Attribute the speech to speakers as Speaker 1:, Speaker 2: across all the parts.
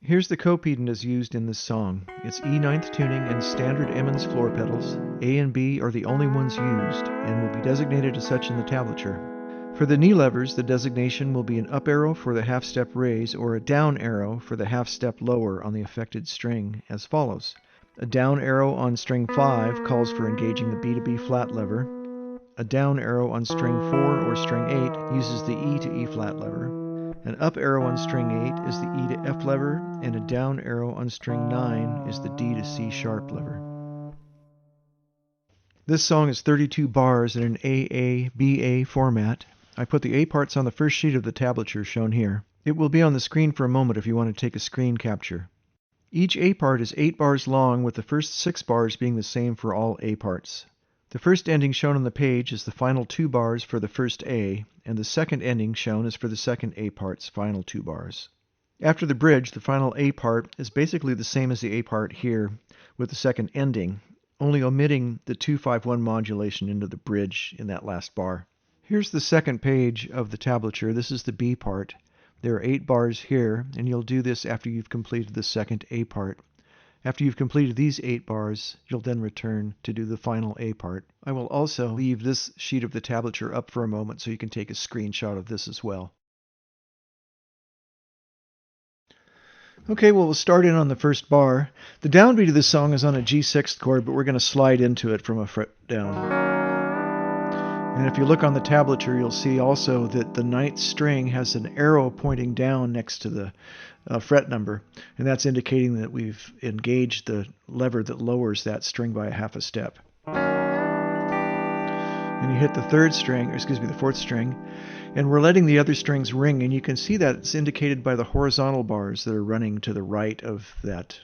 Speaker 1: Here's the copedent as used in this song. It's E9th tuning and standard Emmons floor pedals. A and B are the only ones used and will be designated as such in the tablature. For the knee levers, the designation will be an up arrow for the half step raise or a down arrow for the half step lower on the affected string as follows. A down arrow on string 5 calls for engaging the B to B flat lever. A down arrow on string 4 or string 8 uses the E to E flat lever. An up arrow on string 8 is the E to F lever, and a down arrow on string 9 is the D to C sharp lever. This song is 32 bars in an AABA format. I put the A parts on the first sheet of the tablature shown here. It will be on the screen for a moment if you want to take a screen capture. Each A part is 8 bars long, with the first 6 bars being the same for all A parts. The first ending shown on the page is the final 2 bars for the first A, and the second ending shown is for the second A part's final 2 bars. After the bridge, the final A part is basically the same as the A part here, with the second ending, only omitting the 2-5-1 modulation into the bridge in that last bar. Here's the second page of the tablature. This is the B part. There are 8 bars here, and you'll do this after you've completed the second A part. After you've completed these 8 bars, you'll then return to do the final A part. I will also leave this sheet of the tablature up for a moment so you can take a screenshot of this as well. Okay, well, we'll start in on the first bar. The downbeat of this song is on a G6 chord, but we're going to slide into it from a fret down. And if you look on the tablature, you'll see also that the 9th string has an arrow pointing down next to the fret number, and that's indicating that we've engaged the lever that lowers that string by a half a step. And you hit the 4th string, and we're letting the other strings ring, and you can see that it's indicated by the horizontal bars that are running to the right of that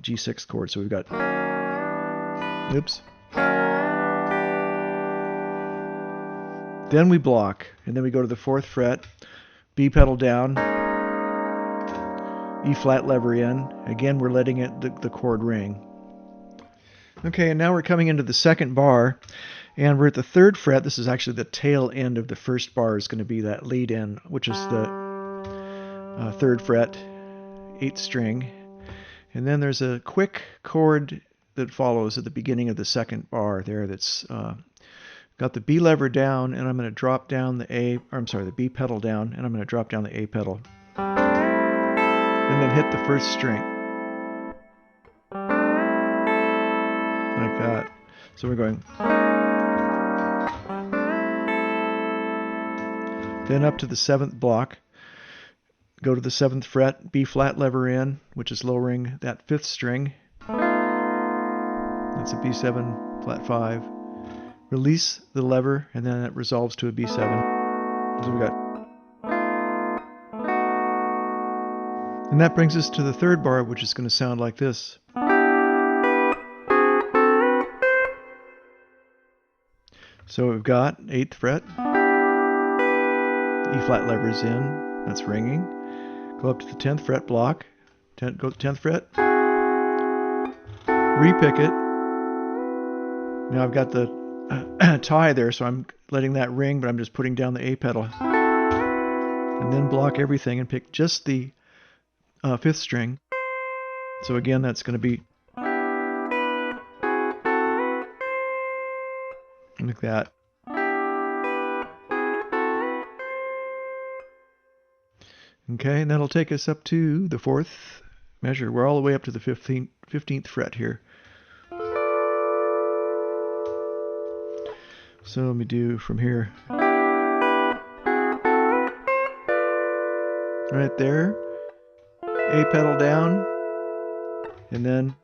Speaker 1: G6 chord. So we've got, oops. Then we block, and then we go to the 4th fret, B pedal down, E flat lever in. Again, we're letting the chord ring. Okay, and now we're coming into the second bar, and we're at the 3rd fret. This is actually the tail end of the first bar, is going to be that lead in, which is the 3rd fret, 8th string. And then there's a quick chord that follows at the beginning of the second bar there that's got the B lever down, and I'm going to drop down the B pedal down, and I'm going to drop down the A pedal. And then hit the 1st string. Like that. So we're going. Then up to the 7th block. Go to the 7th fret, B flat lever in, which is lowering that 5th string. That's a B7 flat 5. Release the lever, and then it resolves to a B7. So we got. And that brings us to the 3rd bar, which is going to sound like this. So we've got 8th fret, E flat lever's in, that's ringing. Go up to the 10th fret block, go to the 10th fret, repick it. Now I've got the tie there, so I'm letting that ring, but I'm just putting down the A pedal. And then block everything and pick just the 5th string. So again, that's going to be like that. Okay, and that'll take us up to the 4th measure. We're all the way up to the 15th fret here. So let me do from here. Right there. A pedal down. And then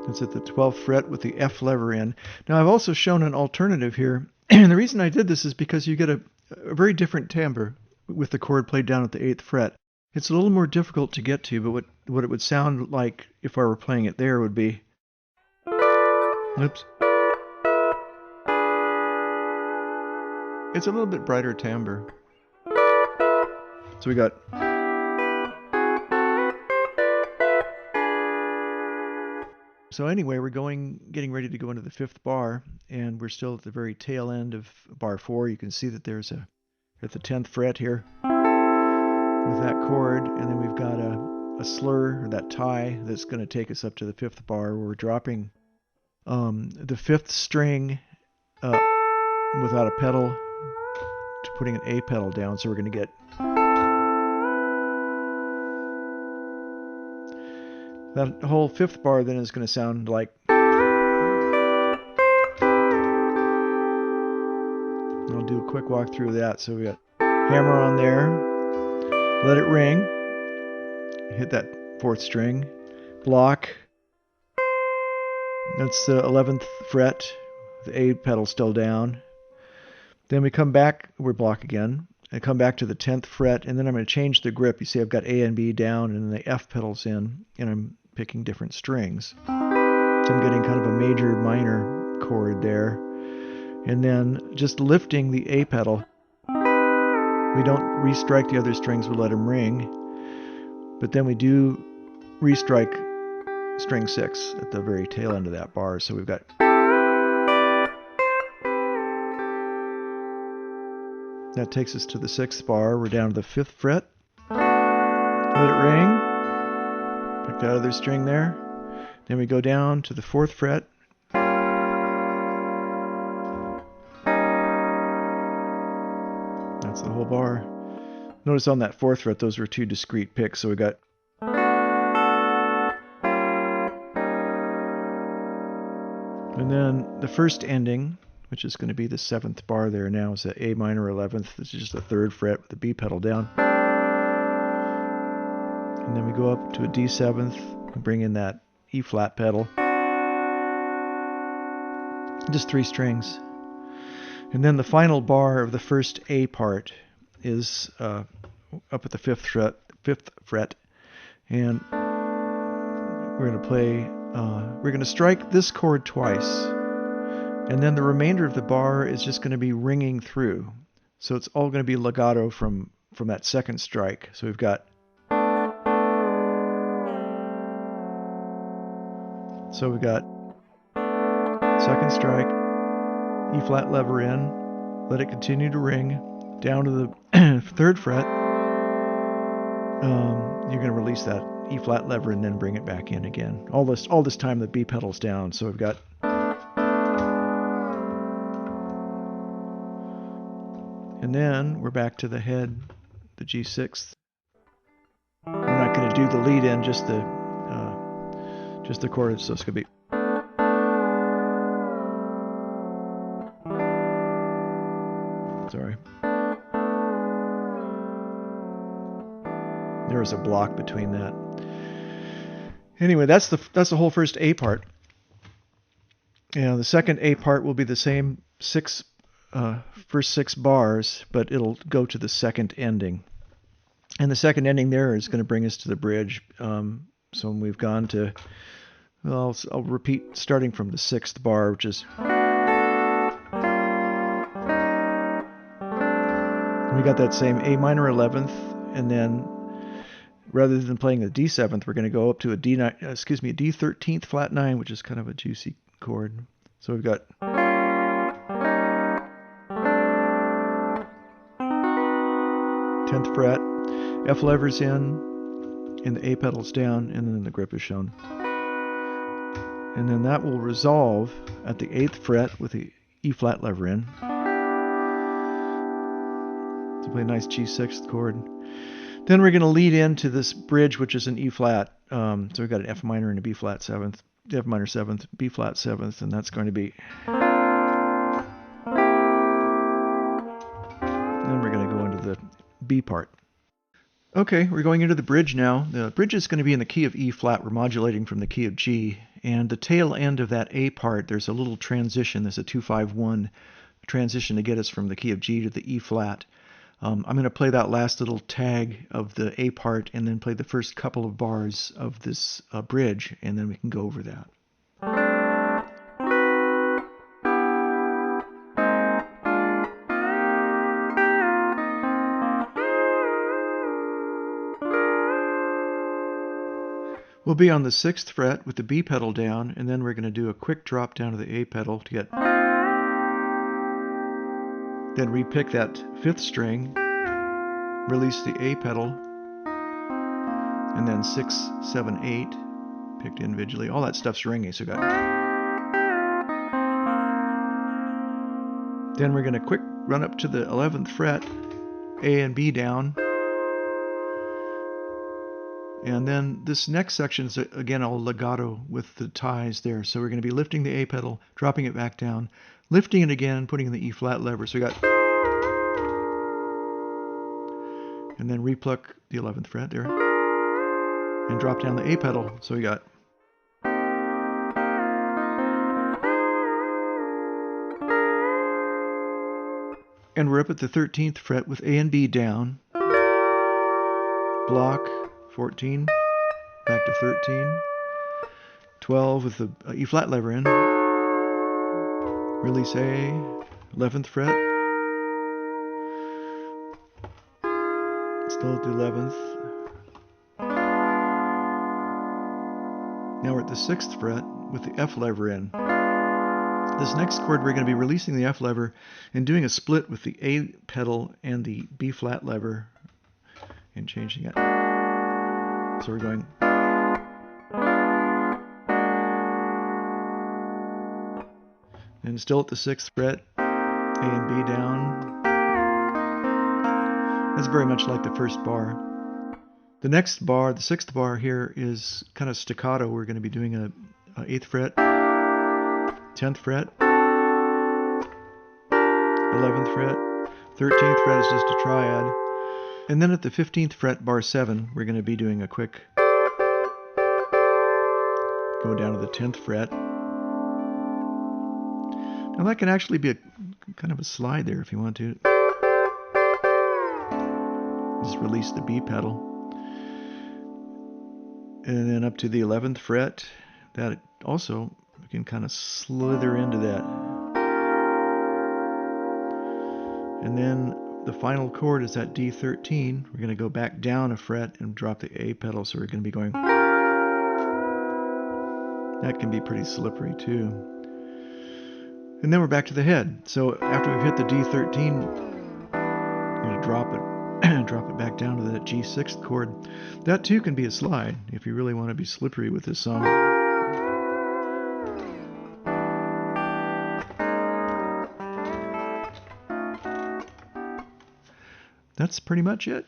Speaker 1: it's at the 12th fret with the F lever in. Now I've also shown an alternative here. And the reason I did this is because you get a very different timbre with the chord played down at the 8th fret. It's a little more difficult to get to, but what it would sound like if I were playing it there would be. Oops. It's a little bit brighter timbre. So we got. So anyway, we're getting ready to go into the 5th bar, and we're still at the very tail end of bar 4. You can see that there's at the 10th fret here. with that chord, and then we've got a slur, or that tie, that's going to take us up to the 5th bar, where we're dropping the 5th string without a pedal to putting an A pedal down. So we're going to get that whole 5th bar then is going to sound like, I'll do a quick walk through that. So we got hammer on there, let it ring, hit that 4th string, block, that's the 11th fret, the A pedal still down. Then we come back, we're block again, I come back to the 10th fret, and then I'm going to change the grip. You see I've got A and B down, and then the F pedal's in, and I'm picking different strings. So I'm getting kind of a major minor chord there. And then just lifting the A pedal. We don't restrike the other strings, we let them ring. But then we do restrike string 6 at the very tail end of that bar. So we've got, that takes us to the 6th bar. We're down to the 5th fret. Let it ring. Pick that other string there. Then we go down to the 4th fret. That's the whole bar. Notice on that 4th fret, those were 2 discrete picks. So we got, and then the first ending, which is going to be the 7th bar there now, is the A minor 11th. This is just the 3rd fret with the B pedal down. And then we go up to a D7th and bring in that E flat pedal. Just 3 strings. And then the final bar of the first A part is up at the 5th fret. And we're going to play, we're going to strike this chord twice. And then the remainder of the bar is just going to be ringing through. So it's all going to be legato from that 2nd strike. So we've got, second strike, E flat lever in, let it continue to ring, down to the 3rd fret. You're going to release that E flat lever and then bring it back in again. All this time the B pedal's down. So we've got, and then we're back to the head, the G6. We're not going to do the lead in, just the chord. So it's going to be, sorry. There was a block between that. Anyway, that's the whole first A part. Yeah, the second A part will be the same first 6 bars, but it'll go to the 2nd ending. And the 2nd ending there is going to bring us to the bridge. So when we've gone to, well, I'll repeat starting from the 6th bar, which is, we got that same A minor 11th, and then rather than playing the D7th, we're going to go up to a D13th flat 9, which is kind of a juicy chord. So we've got, 10th fret, F lever's in, and the A pedal's down, and then the grip is shown. And then that will resolve at the 8th fret with the E flat lever in. To play a nice G6th chord. Then we're going to lead into this bridge, which is an E flat. So we've got an F minor and a B flat 7th, F minor 7th, B flat 7th, and that's going to be. Then we're going to go into the B part. Okay, we're going into the bridge now. The bridge is going to be in the key of E flat. We're modulating from the key of G. And the tail end of that A part, there's a little transition. There's a 2-5-1 transition to get us from the key of G to the E flat. I'm going to play that last little tag of the A part and then play the first couple of bars of this bridge, and then we can go over that. We'll be on the 6th fret with the B pedal down, and then we're going to do a quick drop down to the A pedal to get, then repick that 5th string, release the A pedal, and then 6, 7, 8 picked individually. All that stuff's ringing, so we got. Then we're going to quick run up to the 11th fret, A and B down. And then this next section is again all legato with the ties there. So we're going to be lifting the A pedal, dropping it back down, lifting it again, putting in the E flat lever. So we got, and then repluck the 11th fret there, and drop down the A pedal. So we got. And we're up at the 13th fret with A and B down, block, 14, back to 13, 12 with the E flat lever in, release A, 11th fret, still at the 11th. Now we're at the 6th fret with the F lever in. This next chord we're going to be releasing the F lever and doing a split with the A pedal and the B flat lever and changing it. So we're going. And still at the 6th fret, A and B down. That's very much like the first bar. The next bar, the 6th bar here, is kind of staccato. We're going to be doing a 8th fret, 10th fret, 11th fret, 13th fret is just a triad. And then at the 15th fret, bar 7, we're going to be doing a quick go down to the 10th fret. Now that can actually be a kind of a slide there if you want to. Just release the B pedal. And then up to the 11th fret, that also we can kind of slither into that. And then the final chord is that D13. We're going to go back down a fret and drop the A pedal, so we're going to be going. That can be pretty slippery too. And then we're back to the head. So after we've hit the D13, we're going to drop it back down to that G6 chord. That too can be a slide if you really want to be slippery with this song. That's pretty much it.